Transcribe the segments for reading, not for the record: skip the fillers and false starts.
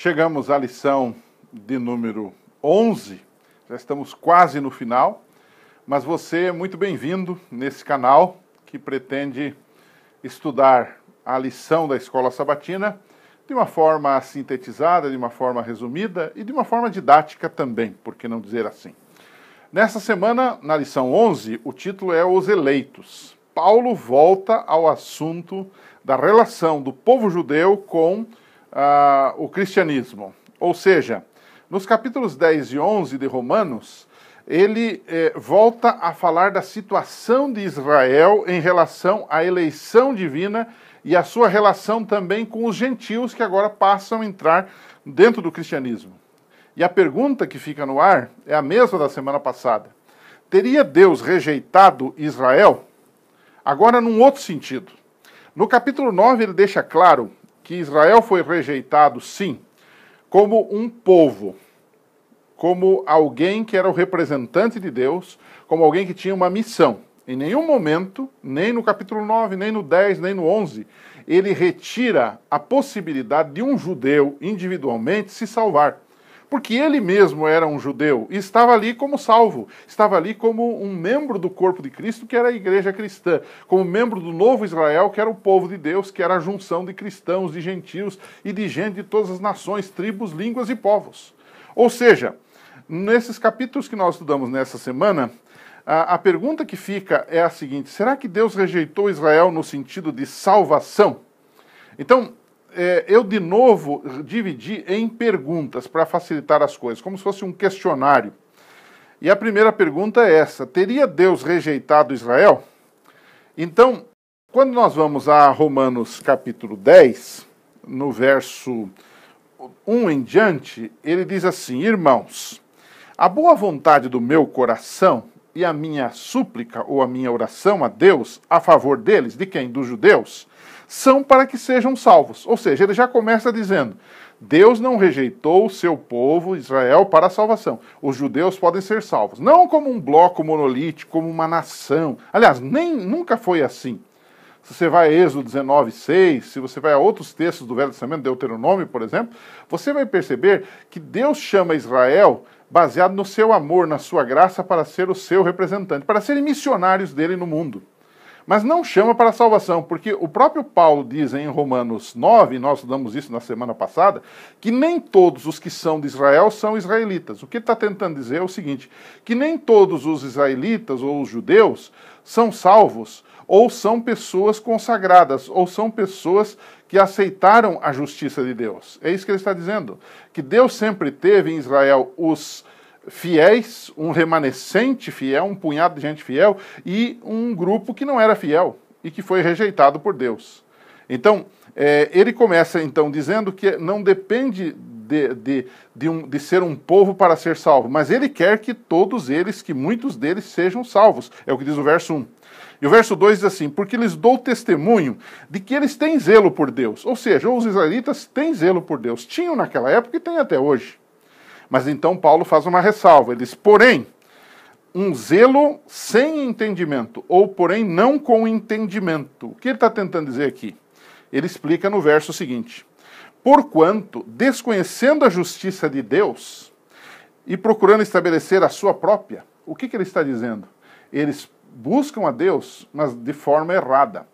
Chegamos à lição de número 11, já estamos quase no final, mas você é muito bem-vindo nesse canal que pretende estudar a lição da Escola Sabatina de uma forma sintetizada, de uma forma resumida e de uma forma didática também, por que não dizer assim. Nessa semana, na lição 11, o título é Os Eleitos. Paulo volta ao assunto da relação do povo judeu com o cristianismo. Ou seja, nos capítulos 10 e 11 de Romanos, ele volta a falar da situação de Israel em relação à eleição divina e a sua relação também com os gentios que agora passam a entrar dentro do cristianismo. E a pergunta que fica no ar é a mesma da semana passada. Teria Deus rejeitado Israel? Agora, num outro sentido. No capítulo 9, ele deixa claro que Israel foi rejeitado, sim, como um povo, como alguém que era o representante de Deus, como alguém que tinha uma missão. Em nenhum momento, nem no capítulo 9, nem no 10, nem no 11, ele retira a possibilidade de um judeu individualmente se salvar. Porque ele mesmo era um judeu e estava ali como salvo, estava ali como um membro do corpo de Cristo, que era a igreja cristã, como membro do novo Israel, que era o povo de Deus, que era a junção de cristãos, de gentios e de gente de todas as nações, tribos, línguas e povos. Ou seja, nesses capítulos que nós estudamos nessa semana, a pergunta que fica é a seguinte: será que Deus rejeitou Israel no sentido de salvação? Então, eu de novo dividi em perguntas para facilitar as coisas, como se fosse um questionário. E a primeira pergunta é essa: teria Deus rejeitado Israel? Então, quando nós vamos a Romanos capítulo 10, no verso 1 em diante, ele diz assim: irmãos, a boa vontade do meu coração e a minha súplica ou a minha oração a Deus a favor deles, de quem? Dos judeus, são para que sejam salvos. Ou seja, ele já começa dizendo: Deus não rejeitou o seu povo, Israel, para a salvação. Os judeus podem ser salvos. Não como um bloco monolítico, como uma nação. Aliás, nunca foi assim. Se você vai a Êxodo 19:6, se você vai a outros textos do Velho Testamento, Deuteronômio, por exemplo, você vai perceber que Deus chama Israel baseado no seu amor, na sua graça, para ser o seu representante, para serem missionários dele no mundo. Mas não chama para a salvação, porque o próprio Paulo diz em Romanos 9, e nós estudamos isso na semana passada, que nem todos os que são de Israel são israelitas. O que ele está tentando dizer é o seguinte: que nem todos os israelitas ou os judeus são salvos, ou são pessoas consagradas, ou são pessoas que aceitaram a justiça de Deus. É isso que ele está dizendo. Que Deus sempre teve em Israel os fiéis, um remanescente fiel, um punhado de gente fiel, e um grupo que não era fiel e que foi rejeitado por Deus. Então, ele começa então dizendo que não depende de ser um povo para ser salvo, mas ele quer que todos eles, que muitos deles sejam salvos. É o que diz o verso 1. E o verso 2 diz assim: porque lhes dou testemunho de que eles têm zelo por Deus. Ou seja, os israelitas têm zelo por Deus. Tinham naquela época e têm até hoje. Mas então Paulo faz uma ressalva. Ele diz: porém, um zelo sem entendimento, ou porém não com entendimento. O que ele está tentando dizer aqui? Ele explica no verso seguinte: porquanto, desconhecendo a justiça de Deus e procurando estabelecer a sua própria, o que ele está dizendo? Eles buscam a Deus, mas de forma errada,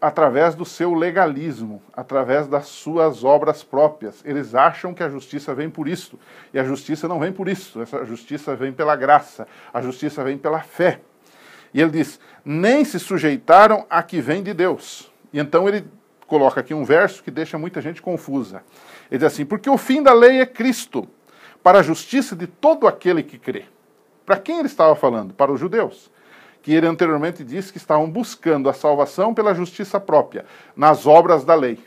através do seu legalismo, através das suas obras próprias. Eles acham que a justiça vem por isso, e a justiça não vem por isso. Essa justiça vem pela graça, a justiça vem pela fé. E ele diz: nem se sujeitaram a que vem de Deus. E então ele coloca aqui um verso que deixa muita gente confusa. Ele diz assim: porque o fim da lei é Cristo, para a justiça de todo aquele que crê. Para quem ele estava falando? Para os judeus, que ele anteriormente disse que estavam buscando a salvação pela justiça própria, nas obras da lei.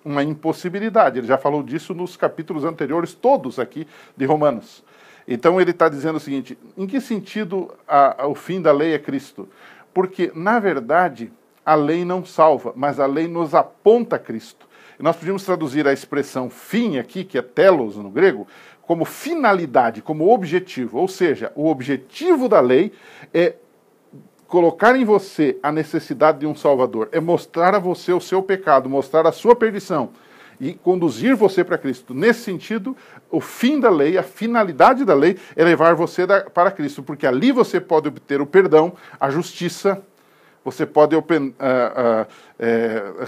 Uma impossibilidade. Ele já falou disso nos capítulos anteriores, todos aqui de Romanos. Então ele está dizendo o seguinte: em que sentido o fim da lei é Cristo? Porque, na verdade, a lei não salva, mas a lei nos aponta a Cristo. E nós podíamos traduzir a expressão fim aqui, que é telos no grego, como finalidade, como objetivo. Ou seja, o objetivo da lei é colocar em você a necessidade de um Salvador, é mostrar a você o seu pecado, mostrar a sua perdição. e conduzir você para Cristo. Nesse sentido, o fim da lei, a finalidade da lei é levar você para Cristo, porque ali você pode obter o perdão, a justiça, você pode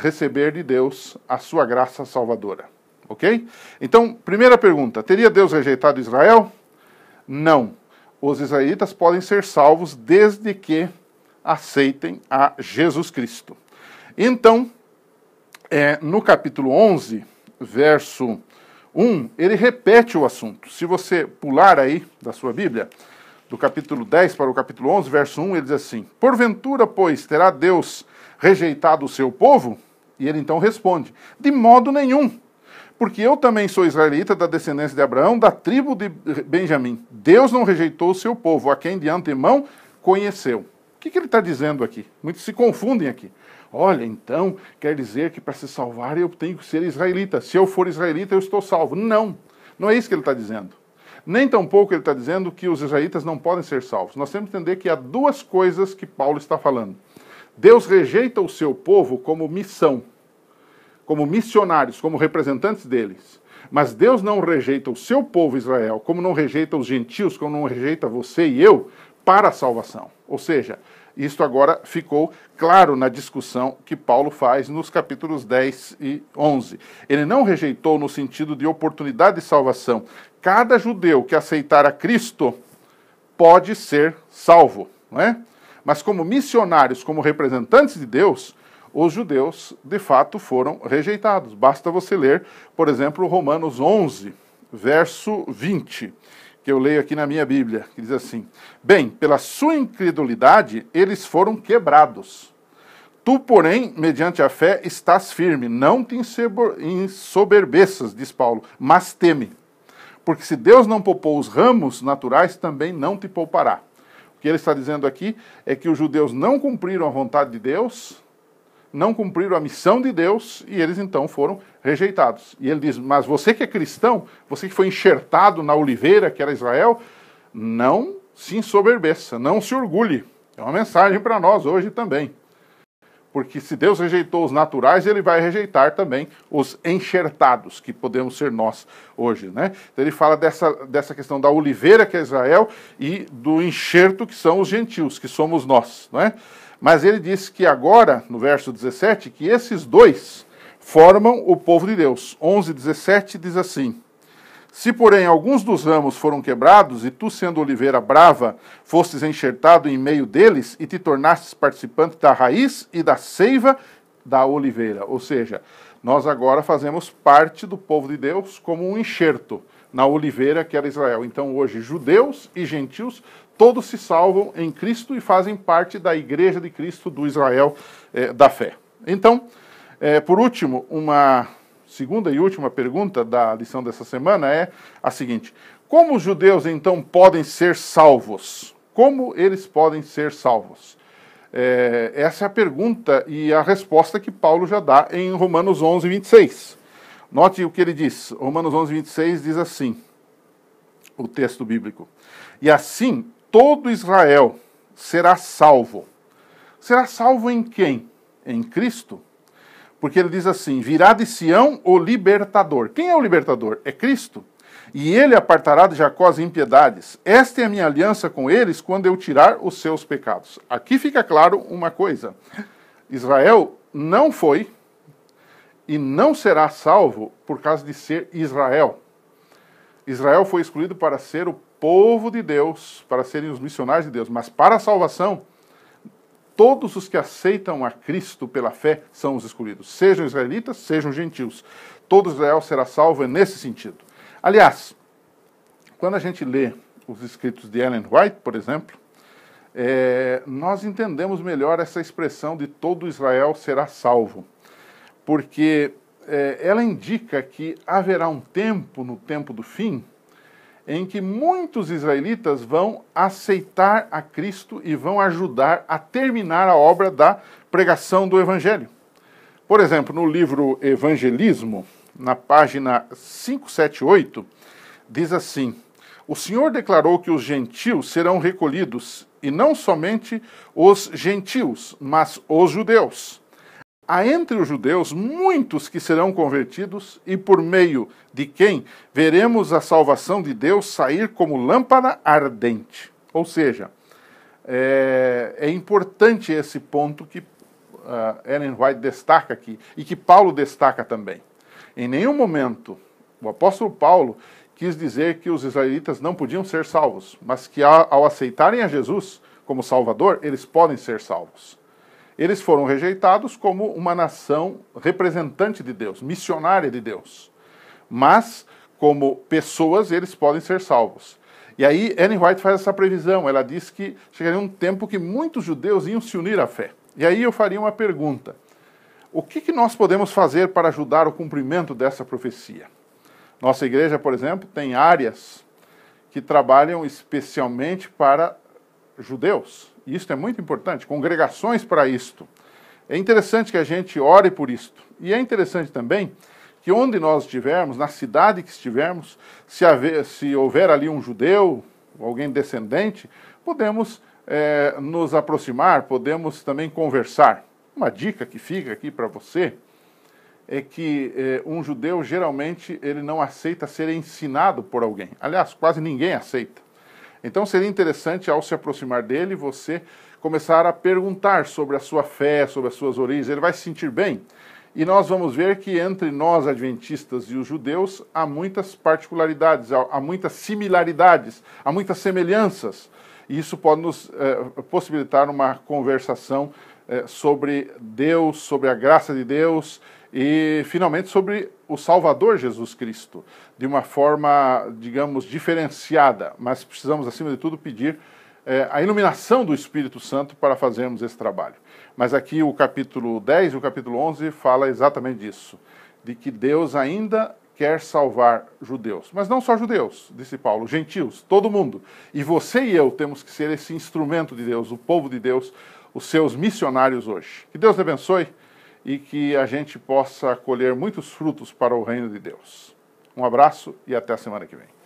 receber de Deus a sua graça salvadora. Ok? Então, primeira pergunta, teria Deus rejeitado Israel? Não. Os israelitas podem ser salvos desde que aceitem a Jesus Cristo. Então, no capítulo 11, verso 1, ele repete o assunto. Se você pular aí da sua Bíblia, do capítulo 10 para o capítulo 11, verso 1, ele diz assim: porventura, pois, terá Deus rejeitado o seu povo? E ele então responde: de modo nenhum, porque eu também sou israelita, da descendência de Abraão, da tribo de Benjamim. Deus não rejeitou o seu povo, a quem de antemão conheceu. O que ele está dizendo aqui? Muitos se confundem aqui. Olha, então, quer dizer que para se salvar eu tenho que ser israelita. Se eu for israelita, eu estou salvo. Não, não é isso que ele está dizendo. Nem tampouco ele está dizendo que os israelitas não podem ser salvos. Nós temos que entender que há duas coisas que Paulo está falando. Deus rejeita o seu povo como missão, como missionários, como representantes deles. Mas Deus não rejeita o seu povo Israel, como não rejeita os gentios, como não rejeita você e eu, para a salvação. Ou seja, isto agora ficou claro na discussão que Paulo faz nos capítulos 10 e 11. Ele não rejeitou no sentido de oportunidade de salvação. Cada judeu que aceitar a Cristo pode ser salvo, não é? Mas como missionários, como representantes de Deus, os judeus, de fato, foram rejeitados. Basta você ler, por exemplo, Romanos 11, verso 20, que eu leio aqui na minha Bíblia, que diz assim: bem, pela sua incredulidade, eles foram quebrados. Tu, porém, mediante a fé, estás firme. Não te ensoberbeças, diz Paulo, mas teme. Porque se Deus não poupou os ramos naturais, também não te poupará. O que ele está dizendo aqui é que os judeus não cumpriram a vontade de Deus, não cumpriram a missão de Deus, e eles então foram rejeitados. E ele diz: mas você que é cristão, você que foi enxertado na oliveira, que era Israel, não se ensoberbeça, não se orgulhe. É uma mensagem para nós hoje também. Porque se Deus rejeitou os naturais, ele vai rejeitar também os enxertados, que podemos ser nós hoje, né? Então ele fala dessa questão da oliveira, que é Israel, e do enxerto, que são os gentios, que somos nós, não é? Mas ele diz que agora, no verso 17, que esses dois formam o povo de Deus. 11:17 diz assim: se, porém, alguns dos ramos foram quebrados, e tu, sendo oliveira brava, fostes enxertado em meio deles, e te tornastes participante da raiz e da seiva da oliveira. Ou seja, nós agora fazemos parte do povo de Deus como um enxerto na oliveira que era Israel. Então, hoje, judeus e gentios, todos se salvam em Cristo e fazem parte da igreja de Cristo, do Israel da fé. Então, por último, uma segunda e última pergunta da lição dessa semana é a seguinte: como os judeus então podem ser salvos? Como eles podem ser salvos? Essa é a pergunta e a resposta que Paulo já dá em Romanos 11:26. Note o que ele diz. Romanos 11:26 diz assim, o texto bíblico: e assim todo Israel será salvo. Será salvo em quem? Em Cristo. Porque ele diz assim: virá de Sião o libertador. Quem é o libertador? É Cristo. E ele apartará de Jacó as impiedades. Esta é a minha aliança com eles quando eu tirar os seus pecados. Aqui fica claro uma coisa: Israel não foi e não será salvo por causa de ser Israel. Israel foi escolhido para ser o povo de Deus, para serem os missionários de Deus, mas para a salvação, todos os que aceitam a Cristo pela fé são os escolhidos, sejam israelitas, sejam gentios. Todo Israel será salvo nesse sentido. Aliás, quando a gente lê os escritos de Ellen White, por exemplo, nós entendemos melhor essa expressão de todo Israel será salvo, porque ela indica que haverá um tempo, no tempo do fim, em que muitos israelitas vão aceitar a Cristo e vão ajudar a terminar a obra da pregação do Evangelho. Por exemplo, no livro Evangelismo, na página 578, diz assim: o Senhor declarou que os gentios serão recolhidos, e não somente os gentios, mas os judeus. há entre os judeus muitos que serão convertidos e por meio de quem veremos a salvação de Deus sair como lâmpada ardente. Ou seja, é importante esse ponto que Ellen White destaca aqui e que Paulo destaca também. Em nenhum momento o apóstolo Paulo quis dizer que os israelitas não podiam ser salvos, mas que ao aceitarem a Jesus como Salvador, eles podem ser salvos. Eles foram rejeitados como uma nação representante de Deus, missionária de Deus. Mas, como pessoas, eles podem ser salvos. E aí, Ellen White faz essa previsão. Ela diz que chegaria um tempo que muitos judeus iam se unir à fé. E aí eu faria uma pergunta. O que nós podemos fazer para ajudar o cumprimento dessa profecia? Nossa igreja, por exemplo, tem áreas que trabalham especialmente para judeus. E isso é muito importante, congregações para isto. É interessante que a gente ore por isto. E é interessante também que onde nós estivermos, na cidade que estivermos, se houver ali um judeu, alguém descendente, podemos nos aproximar, podemos também conversar. Uma dica que fica aqui para você é que um judeu, geralmente, ele não aceita ser ensinado por alguém. Aliás, quase ninguém aceita. Então seria interessante, ao se aproximar dele, você começar a perguntar sobre a sua fé, sobre as suas origens. Ele vai se sentir bem. E nós vamos ver que entre nós, adventistas e os judeus, há muitas particularidades, há muitas similaridades, há muitas semelhanças. E isso pode nos possibilitar uma conversação sobre Deus, sobre a graça de Deus e, finalmente, sobre o Salvador Jesus Cristo, de uma forma, digamos, diferenciada. Mas precisamos, acima de tudo, pedir a iluminação do Espírito Santo para fazermos esse trabalho. Mas aqui o capítulo 10 e o capítulo 11 fala exatamente disso, de que Deus ainda quer salvar judeus. Mas não só judeus, disse Paulo, gentios, todo mundo. E você e eu temos que ser esse instrumento de Deus, o povo de Deus, os seus missionários hoje. Que Deus te abençoe e que a gente possa colher muitos frutos para o reino de Deus. Um abraço e até a semana que vem.